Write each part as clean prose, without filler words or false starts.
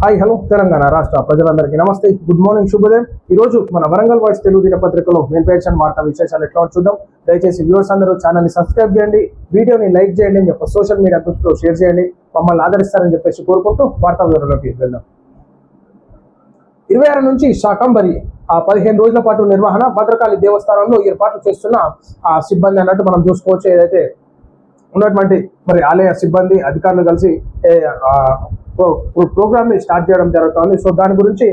Hi hello Telangana రాష్ట్ర ప్రజలందరికీ నమస్తే, గుడ్ మార్నింగ్, శుభోదయం. ఈ రోజు మన వరంగల్ వాయిస్ తెలుగు దినపత్రికలో మెయిన్ పేజ్ అండ్ వార్తా విశేషాలు ఎట్లా చూద్దాం. దయచేసి వ్యూవర్స్ అందరూ ఛానల్ని సబ్స్క్రైబ్ చేయండి, వీడియోని లైక్ చేయండి, మీ యొక్క సోషల్ మీడియా గ్రూప్స్లో షేర్ చేయండి, మమ్మల్ని ఆదరిస్తారని చెప్పేసి కోరుకుంటూ వార్తా వివరాల్లోకి వెళ్దాం. 26 నుంచి శాకంబరి 15 రోజుల పాటు నిర్వహణ, భద్రకాళి దేవస్థానంలో ఏర్పాట్లు చేస్తున్న సిబ్బంది అన్నట్టు మనం చూసుకోవచ్చు. ఏదైతే ఉన్నటువంటి మరి ఆలయ సిబ్బంది అధికారులు కలిసి ప్రోగ్రామ్ ని స్టార్ట్ చేయడం జరుగుతుంది. సో దాని గురించి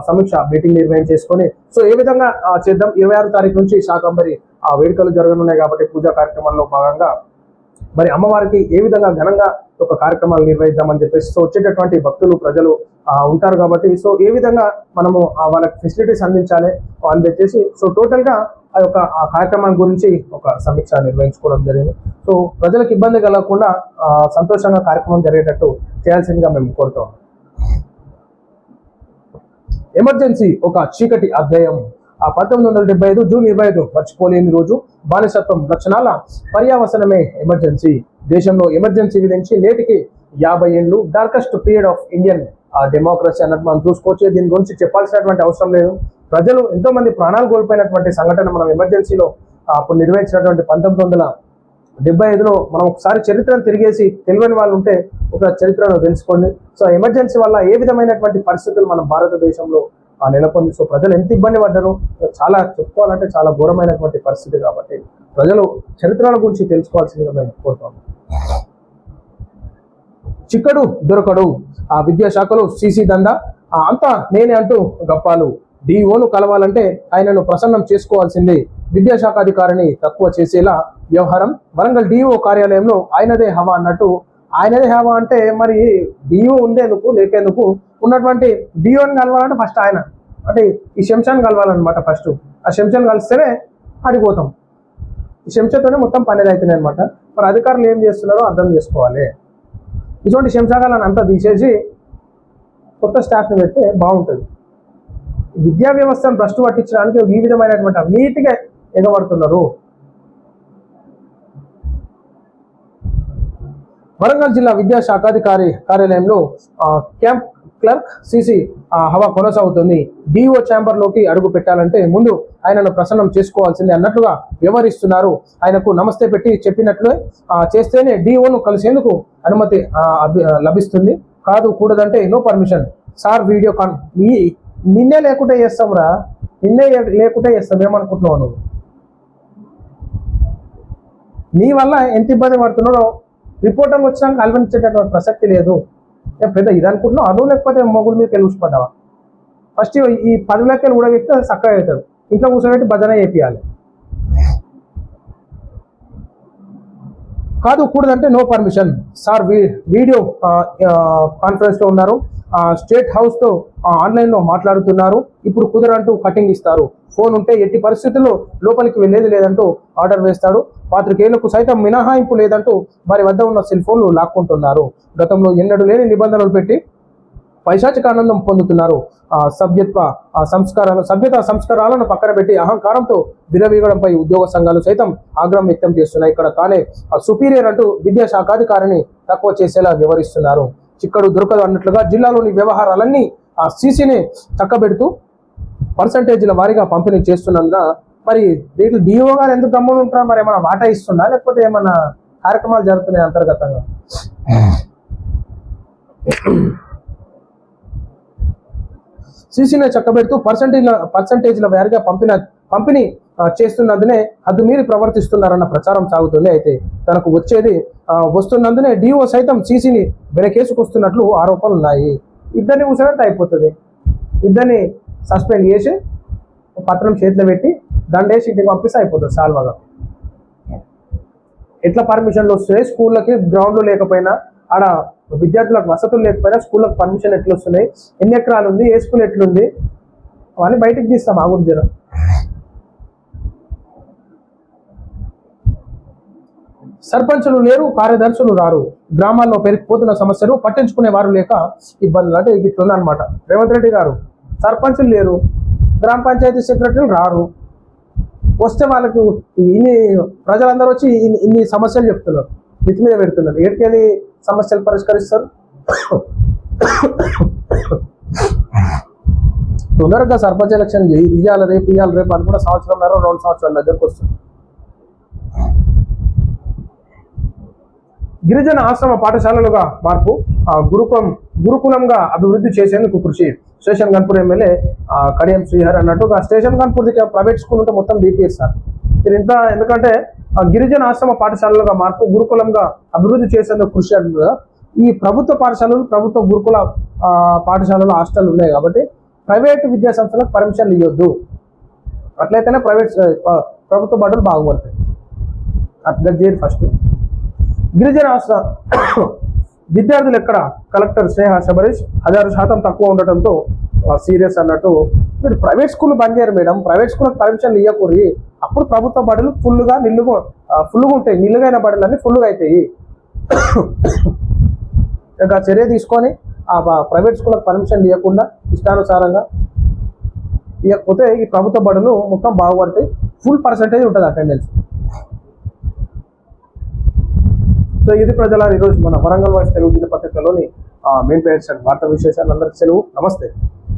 సమీక్ష మీటింగ్ నిర్వహించేసుకొని సో ఏ విధంగా చేద్దాం. 26 తారీఖు నుంచి శాకంబరి వేడుకలు జరగనున్నాయి కాబట్టి పూజా కార్యక్రమంలో భాగంగా మరి అమ్మవారికి ఏ విధంగా ఘనంగా ఒక కార్యక్రమాలు నిర్వహిద్దామని చెప్పేసి సో వచ్చేటటువంటి భక్తులు ప్రజలు ఉంటారు కాబట్టి సో ఏ విధంగా మనము వాళ్ళకి ఫెసిలిటీస్ అందించాలి అని చెప్పేసి సో టోటల్ గా ఆ యొక్క ఆ కార్యక్రమం గురించి ఒక సమీక్ష నిర్వహించుకోవడం జరిగింది. సో ప్రజలకు ఇబ్బంది కలగకుండా సంతోషంగా కార్యక్రమం జరిగేటట్టు చేయాల్సిందిగా మేము కోరుతాం. ఎమర్జెన్సీ ఒక చీకటి అధ్యాయం. 1975 జూన్ 25 మర్చిపోలేని రోజు. బానిసత్వం లక్షణాల పర్యావసనమే ఎమర్జెన్సీ. దేశంలో ఎమర్జెన్సీ విధించి నేటికి 50 ఏళ్ళు. Darkest period of Indian democracy అన్నట్టు మనం చూసుకోవచ్చు. దీని గురించి చెప్పాల్సినటువంటి అవసరం లేదు. ప్రజలు ఎంతో మంది ప్రాణాలు కోల్పోయినటువంటి సంఘటన మనం ఎమర్జెన్సీలో అప్పుడు నిర్వహించినటువంటి 1975లో మనం ఒకసారి చరిత్రను తిరిగేసి తెలియని వాళ్ళు ఉంటే ఒక చరిత్రను తెలుసుకోండి. సో ఎమర్జెన్సీ వల్ల ఏ విధమైనటువంటి పరిస్థితులు మన భారతదేశంలో నెలకొంది. సో ప్రజలు ఎంత ఇబ్బంది పడ్డారు చాలా చెప్పుకోవాలంటే చాలా ఘోరమైనటువంటి పరిస్థితి కాబట్టి ప్రజలు చరిత్రల గురించి తెలుసుకోవాల్సిందిగా మేము కోరుతాం. చిక్కడు దొరకడు. విద్యాశాఖలో సీసీ దందా అంతా నేనే అంటూ గప్పాలు. డిఓను కలవాలంటే ఆయనను ప్రసన్నం చేసుకోవాల్సిందే. విద్యాశాఖ అధికారిని తక్కువ చేసేలా వ్యవహారం. వరంగల్ డిఓ కార్యాలయంలో ఆయనదే హవా అన్నట్టు. ఆయనదే హవా అంటే మరి డిఓ ఉండేందుకు లేకేందుకు ఉన్నటువంటి డిఓని కలవాలంటే ఫస్ట్ ఆయన అంటే ఈ శంషాన్ని కలవాలన్నమాట. ఫస్ట్ ఆ శంషాన్ని కలిస్తేనే అడిగిపోతాం. ఈ శంషతోనే మొత్తం పనేది అవుతున్నాయి అనమాట. మరి అధికారులు ఏం చేస్తున్నారో అర్థం చేసుకోవాలి. ఇటువంటి శంషాగాలను అంతా తీసేసి కొత్త స్టాఫ్ని పెడితే బాగుంటుంది. విద్యా వ్యవస్థను భ్రష్టు పట్టించడానికి ఈ విధమైనటువంటి అవినీతిగా ఎగబడుతున్నారు. వరంగల్ జిల్లా విద్యాశాఖాధికారి కార్యాలయంలో క్యాంప్ క్లర్క్ సీసీ హవా కొనసాగుతుంది. డిఓ ఛాంబర్ లోకి అడుగు పెట్టాలంటే ముందు ఆయనను ప్రసన్నం చేసుకోవాల్సిందే అన్నట్లుగా వ్యవహరిస్తున్నారు. ఆయనకు నమస్తే పెట్టి చెప్పినట్లే చేస్తేనే డిఓను కలిసేందుకు అనుమతి లభిస్తుంది. కాదు కూడదంటే నో పర్మిషన్. సార్ వీడియో నిన్నే లేకుంటే చేస్తాం రా, నిన్నే లేకుంటే చేస్తాం. ఏమనుకుంటున్నావు నువ్వు? నీ వల్ల ఎంత ఇబ్బంది పడుతున్నాడో రిపోర్టర్లు వచ్చినాక కల్పించేటటువంటి ప్రసక్తి లేదు. పెద్ద ఇది అనుకుంటున్నావు అదో లేకపోతే మొగుడు మీద తెలిసిపడ్డావా? ఫస్ట్ ఈ 10 లక్షలు కూడా చెప్తే చక్కగా అవుతాడు. ఇంట్లో కూర్చోబెట్టి భజన చేపియాలి. కాదు కూడదంటే no permission. Sir video conference లో ఉన్నారు. స్టేట్ హౌస్ తో ఆన్లైన్ లో మాట్లాడుతున్నారు. ఇప్పుడు కుదరంటూ కటింగ్ ఇస్తారు. ఫోన్ ఉంటే ఎట్టి పరిస్థితుల్లో లోపలికి వెళ్ళేది లేదంటూ ఆర్డర్ వేస్తాడు. పాత్రికేయులకు సైతం మినహాయింపు లేదంటూ వారి వద్ద ఉన్న సెల్ ఫోన్లు లాక్కుంటున్నారు. గతంలో ఎన్నడూ లేని నిబంధనలు పెట్టి పైశాచిక ఆనందం పొందుతున్నారు. సభ్యతా సంస్కారాలను పక్కన పెట్టి అహంకారంతో విరవీగడంపై ఉద్యోగ సంఘాలు సైతం ఆగ్రహం వ్యక్తం చేస్తున్నాయి. ఇక్కడ తానే సుపీరియర్ అంటూ విద్యాశాఖాధికారిని తక్కువ చేసేలా వ్యవహరిస్తున్నారు. చిక్కడు దొరకదు అన్నట్లుగా జిల్లాలోని వ్యవహారాలన్నీ సీసీని చక్కబెడుతూ పర్సంటేజీల వారీగా పంపిణీ చేస్తున్నందున మరి వీళ్ళు డిఓ గారు ఎందుకు గమ్మున ఉంటారా? మరి ఏమైనా వాటా ఇస్తుందా లేకపోతే ఏమన్నా కార్యక్రమాలు జరుగుతున్నాయి అంతర్గతంగా? సీసీని చక్కబెడుతూ పర్సంటేజ్ల వారీగా పంపిణీ చేస్తున్నందునే హద్దుమీరి ప్రవర్తిస్తున్నారన్న ప్రచారం సాగుతుంది. అయితే తనకు వస్తున్నందునే డిఓ సైతం సీసీని వెనకేసుకొస్తున్నట్లు ఆరోపణలు ఉన్నాయి. ఇద్దరిని కూర్చోబెడితే అయిపోతుంది. ఇద్దరిని సస్పెండ్ చేసి పత్రం చేతిలో పెట్టి దండేసి ఇంటికి పంపిస్తే అయిపోతుంది సాల్వగా. ఎట్లా పర్మిషన్లు వస్తున్నాయి? స్కూళ్ళకి గ్రౌండ్లు లేకపోయినా ఆడ విద్యార్థులకు వసతులు లేకపోయినా స్కూళ్ళకి పర్మిషన్ ఎట్లా వస్తున్నాయి? ఎన్ని ఎకరాలు ఉంది? ఏ స్కూల్ ఎట్లుంది? అవన్నీ బయటకు తీస్తాం. ఆ గురించి సర్పంచులు లేరు, కార్యదర్శులు రారు. గ్రామాల్లో పెరిగిపోతున్న సమస్యలు పట్టించుకునే వారు లేక ఇబ్బందులు. అంటే ఇట్లుంది అనమాట. రేవంత్ రెడ్డి గారు సర్పంచులు లేరు, గ్రామ పంచాయతీ సెక్రటరీలు రారు. వస్తే వాళ్ళకు ఇన్ని ప్రజలందరూ వచ్చి ఇన్ని సమస్యలు చెప్తున్నారు, మితి మీద పెడుతున్నారు. ఏటికెళ్ళి సమస్యలు పరిష్కరిస్తారు? తొందరగా సర్పంచ్ ఎలక్షన్ ఇయ్యాలి రేపు అని కూడా సంవత్సరంన్నర 2 సంవత్సరాల దగ్గరకు వస్తుంది. గిరిజన ఆశ్రమ పాఠశాలలుగా మార్పు, గురుకులంగా అభివృద్ధి చేసేందుకు కృషి. స్టేషన్ గన్పూర్ ఎమ్మెల్యే కడియం శ్రీహర్ అన్నట్టు స్టేషన్ గన్పూర్ ప్రైవేట్ స్కూల్ ఉంటే మొత్తం డిపిఎస్ మీరు ఇంత, ఎందుకంటే గిరిజన ఆశ్రమ పాఠశాలలుగా మార్పు, గురుకులంగా అభివృద్ధి చేసేందుకు కృషి అంటున్నారు. ఈ ప్రభుత్వ పాఠశాలలు, ప్రభుత్వ గురుకుల పాఠశాలలు, హాస్టల్ ఉన్నాయి కాబట్టి ప్రైవేట్ విద్యా సంస్థలకు పర్మిషన్లు ఇవ్వద్దు. అట్లయితేనే ప్రభుత్వ బడులు బాగుపడతాయి. అట్లా చేయరు ఫస్ట్. గిరిజన ఆశ్రమ విద్యార్థులు ఎక్కడ? కలెక్టర్ స్నేహ శబరీష్ 1000% తక్కువ ఉండటంతో సీరియస్ అన్నట్టు. మీరు ప్రైవేట్ స్కూల్ బంద్ చేయరు మేడం, ప్రైవేట్ స్కూల్కి పర్మిషన్లు ఇవ్వకూరి. అప్పుడు ప్రభుత్వ బడులు ఫుల్గా ఉంటాయి, నిల్లుగైన బడులన్నీ ఫుల్గా అవుతాయి. ఇంకా చర్య తీసుకొని ఆ ప్రైవేట్ స్కూళ్ళకి పర్మిషన్లు ఇవ్వకుండా ఇష్టానుసారంగా ఇవ్వకపోతే ఈ ప్రభుత్వ బడులు మొత్తం బాగుపడతాయి. ఫుల్ పర్సెంటేజ్ ఉంటుంది అటెండెన్స్. సో ఇది ప్రజల ఈరోజు మన వరంగల్ వాయిస్ తెలుగు దినపత్రికలోని మెయిన్ పేజెస్ అండ్ వార్తా విశేషాలు. అందరికీ సెలవు. నమస్తే.